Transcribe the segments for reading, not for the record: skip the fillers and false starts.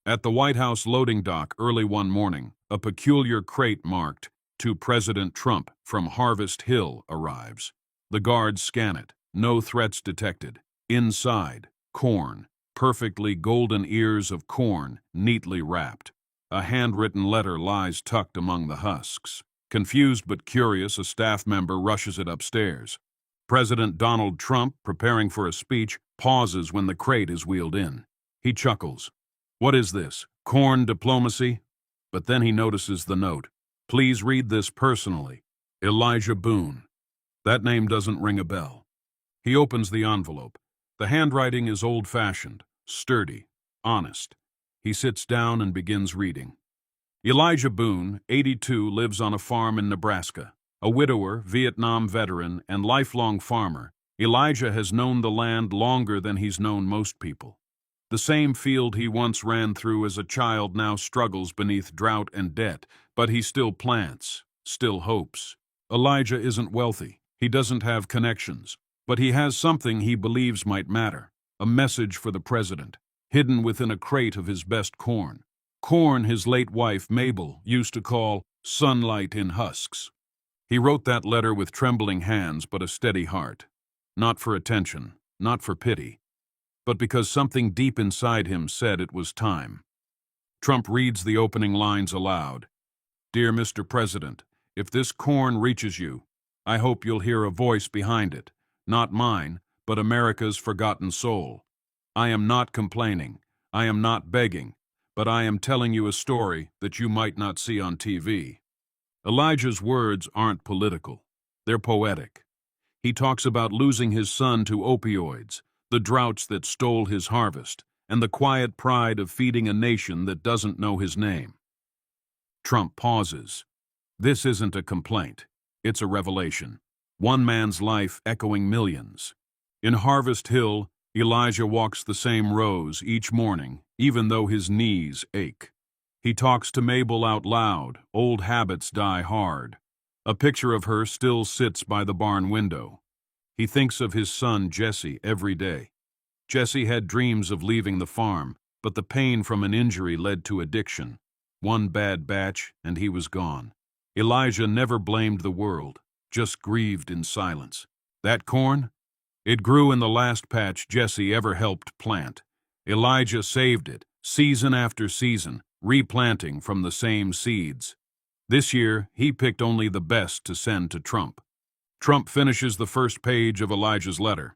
At the White House loading dock early one morning, a peculiar crate marked, "To President Trump from Harvest Hill" arrives. The guards scan it. No threats detected. Inside, corn, perfectly golden ears of corn, neatly wrapped. A handwritten letter lies tucked among the husks. Confused but curious, a staff member rushes it upstairs. President Donald Trump, preparing for a speech, pauses when the crate is wheeled in. He chuckles. What is this? Corn diplomacy? But then he notices the note. Please read this personally. Elijah Boone. That name doesn't ring a bell. He opens the envelope. The handwriting is old-fashioned, sturdy, honest. He sits down and begins reading. Elijah Boone, 82, lives on a farm in Nebraska. A widower, Vietnam veteran, and lifelong farmer, Elijah has known the land longer than he's known most people. The same field he once ran through as a child now struggles beneath drought and debt, but he still plants, still hopes. Elijah isn't wealthy. He doesn't have connections, but he has something he believes might matter, a message for the president, hidden within a crate of his best corn. Corn his late wife, Mabel, used to call sunlight in husks. He wrote that letter with trembling hands but a steady heart. Not for attention, not for pity, but because something deep inside him said it was time. Trump reads the opening lines aloud. Dear Mr. President, if this corn reaches you, I hope you'll hear a voice behind it, not mine, but America's forgotten soul. I am not complaining, I am not begging, but I am telling you a story that you might not see on TV. Elijah's words aren't political, they're poetic. He talks about losing his son to opioids, the droughts that stole his harvest, and the quiet pride of feeding a nation that doesn't know his name. Trump pauses. This isn't a complaint, it's a revelation. One man's life echoing millions. In Harvest Hill, Elijah walks the same rows each morning, even though his knees ache. He talks to Mabel out loud, old habits die hard. A picture of her still sits by the barn window. He thinks of his son Jesse every day. Jesse had dreams of leaving the farm, but the pain from an injury led to addiction. One bad batch, and he was gone. Elijah never blamed the world, just grieved in silence. That corn? It grew in the last patch Jesse ever helped plant. Elijah saved it, season after season, replanting from the same seeds. This year, he picked only the best to send to Trump. Trump finishes the first page of Elijah's letter.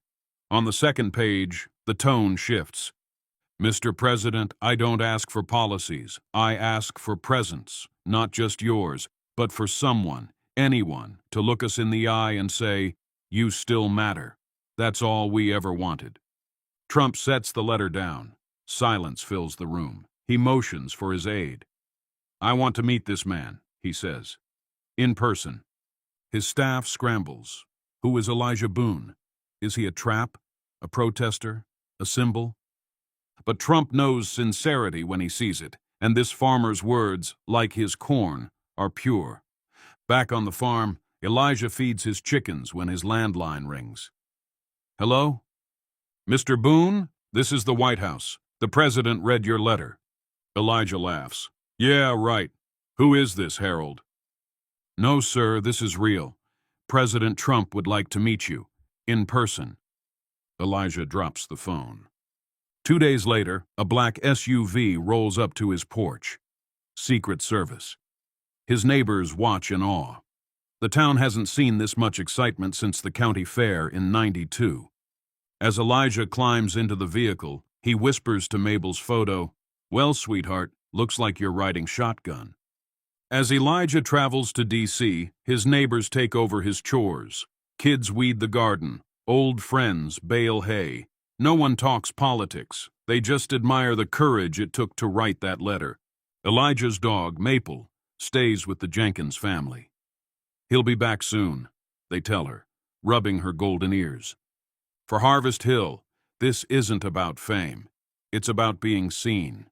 On the second page, the tone shifts. Mr. President, I don't ask for policies. I ask for presence, not just yours, but for someone, anyone, to look us in the eye and say, you still matter. That's all we ever wanted. Trump sets the letter down. Silence fills the room. He motions for his aide. I want to meet this man, he says. In person. His staff scrambles. Who is Elijah Boone? Is he a trap? A protester? A symbol? But Trump knows sincerity when he sees it, and this farmer's words, like his corn, are pure. Back on the farm, Elijah feeds his chickens when his landline rings. Hello? Mr. Boone, this is the White House. The president read your letter. Elijah laughs. Yeah, right. Who is this, Harold? No, sir, this is real. President Trump would like to meet you, in person. Elijah drops the phone. 2 days later, a black SUV rolls up to his porch. Secret Service. His neighbors watch in awe. The town hasn't seen this much excitement since the county fair in '92. As Elijah climbs into the vehicle, he whispers to Mabel's photo, Well, sweetheart, looks like you're riding shotgun. As Elijah travels to D.C., his neighbors take over his chores. Kids weed the garden. Old friends bale hay. No one talks politics. They just admire the courage it took to write that letter. Elijah's dog, Maple, stays with the Jenkins family. He'll be back soon, they tell her, rubbing her golden ears. For Harvest Hill, this isn't about fame. It's about being seen.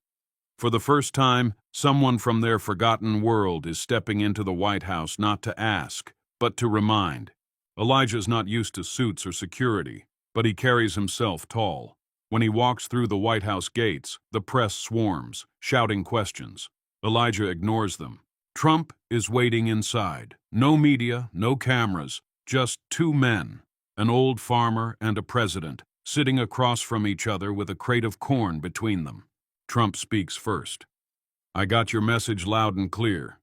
For the first time, someone from their forgotten world is stepping into the White House not to ask, but to remind. Elijah's not used to suits or security, but he carries himself tall. When he walks through the White House gates, the press swarms, shouting questions. Elijah ignores them. Trump is waiting inside. No media, no cameras, just two men, an old farmer and a president, sitting across from each other with a crate of corn between them. Trump speaks first. "I got your message loud and clear."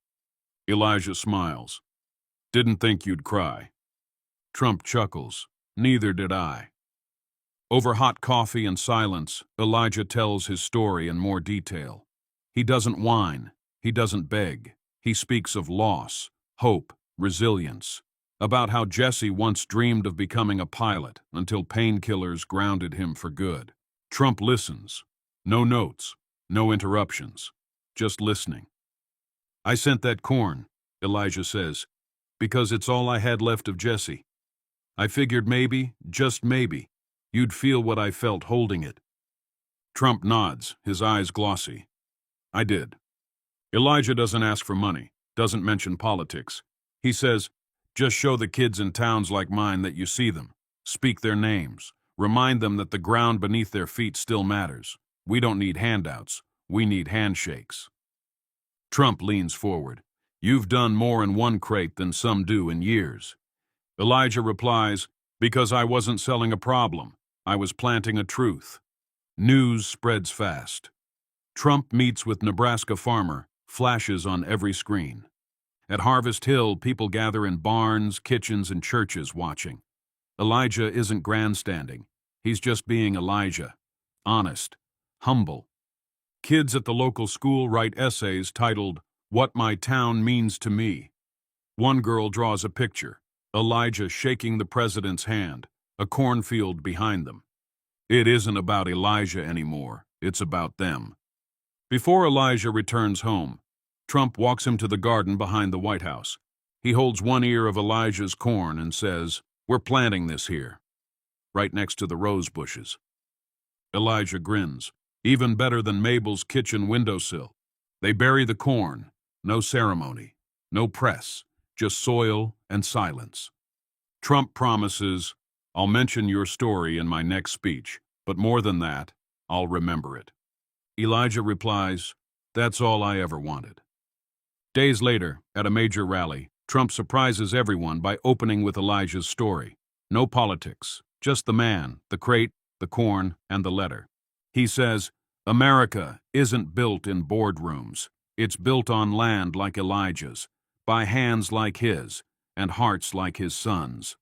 Elijah smiles. "Didn't think you'd cry." Trump chuckles. "Neither did I." Over hot coffee and silence, Elijah tells his story in more detail. He doesn't whine. He doesn't beg. He speaks of loss, hope, resilience, about how Jesse once dreamed of becoming a pilot until painkillers grounded him for good. Trump listens. No notes, no interruptions, just listening. "I sent that corn," Elijah says, "because it's all I had left of Jesse. I figured maybe, just maybe, you'd feel what I felt holding it." Trump nods, his eyes glossy. "I did." Elijah doesn't ask for money, doesn't mention politics. He says, "Just show the kids in towns like mine that you see them. Speak their names. Remind them that the ground beneath their feet still matters. We don't need handouts. We need handshakes." Trump leans forward. "You've done more in one crate than some do in years." Elijah replies, "Because I wasn't selling a problem. I was planting a truth." News spreads fast. Trump meets with Nebraska farmer, flashes on every screen. At Harvest Hill, people gather in barns, kitchens, and churches watching. Elijah isn't grandstanding. He's just being Elijah. Honest. Humble. Kids at the local school write essays titled, "What My Town Means to Me." One girl draws a picture, Elijah shaking the president's hand, a cornfield behind them. It isn't about Elijah anymore. It's about them. Before Elijah returns home, Trump walks him to the garden behind the White House. He holds one ear of Elijah's corn and says, "We're planting this here, right next to the rose bushes." Elijah grins. Even better than Mabel's kitchen windowsill. They bury the corn. No ceremony. No press. Just soil and silence. Trump promises, "I'll mention your story in my next speech, but more than that, I'll remember it." Elijah replies, "That's all I ever wanted." Days later, at a major rally, Trump surprises everyone by opening with Elijah's story. No politics, just the man, the crate, the corn, and the letter. He says, "America isn't built in boardrooms. It's built on land like Elijah's, by hands like his, and hearts like his son's."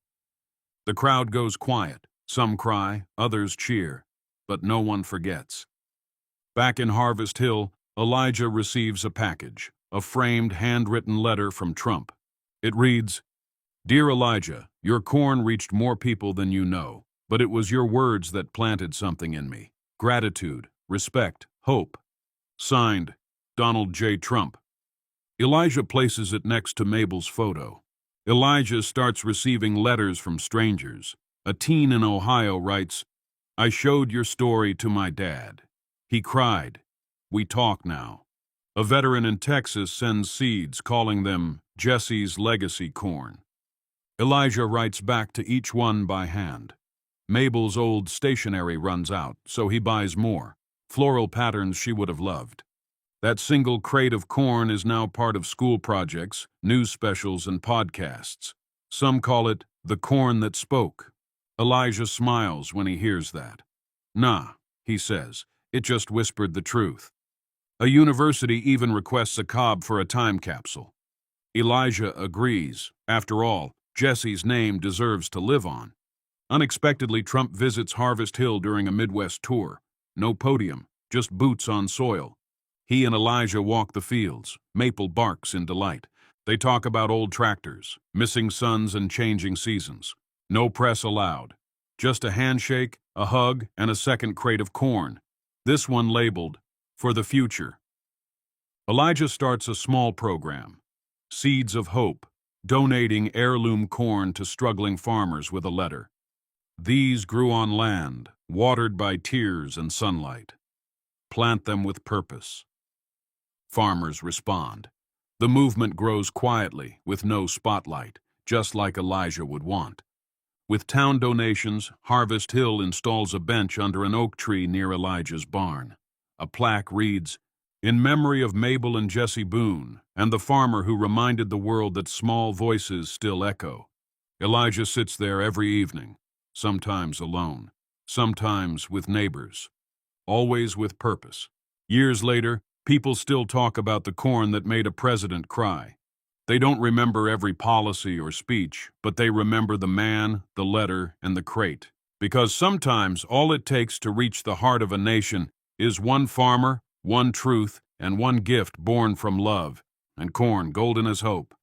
The crowd goes quiet. Some cry, others cheer, but no one forgets. Back in Harvest Hill, Elijah receives a package, a framed, handwritten letter from Trump. It reads, "Dear Elijah, your corn reached more people than you know, but it was your words that planted something in me. Gratitude, respect, hope." Signed, Donald J. Trump. Elijah places it next to Mabel's photo. Elijah starts receiving letters from strangers. A teen in Ohio writes, "I showed your story to my dad. He cried. We talk now." A veteran in Texas sends seeds, calling them Jesse's legacy corn. Elijah writes back to each one by hand. Mabel's old stationery runs out, so he buys more, floral patterns she would have loved. That single crate of corn is now part of school projects, news specials, and podcasts. Some call it the corn that spoke. Elijah smiles when he hears that. "Nah," he says, "it just whispered the truth." A university even requests a cob for a time capsule. Elijah agrees. After all, Jesse's name deserves to live on. Unexpectedly, Trump visits Harvest Hill during a Midwest tour. No podium, just boots on soil. He and Elijah walk the fields. Maple barks in delight. They talk about old tractors, missing sons, and changing seasons. No press allowed. Just a handshake, a hug, and a second crate of corn. This one labeled, "For the Future." Elijah starts a small program, Seeds of Hope, donating heirloom corn to struggling farmers with a letter. "These grew on land, watered by tears and sunlight. Plant them with purpose." Farmers respond. The movement grows quietly, with no spotlight, just like Elijah would want. With town donations, Harvest Hill installs a bench under an oak tree near Elijah's barn. A plaque reads, "In memory of Mabel and Jesse Boone, and the farmer who reminded the world that small voices still echo." Elijah sits there every evening, sometimes alone, sometimes with neighbors, always with purpose. Years later, people still talk about the corn that made a president cry. They don't remember every policy or speech, but they remember the man, the letter, and the crate. Because sometimes all it takes to reach the heart of a nation is one farmer, one truth, and one gift born from love. And corn, golden as hope,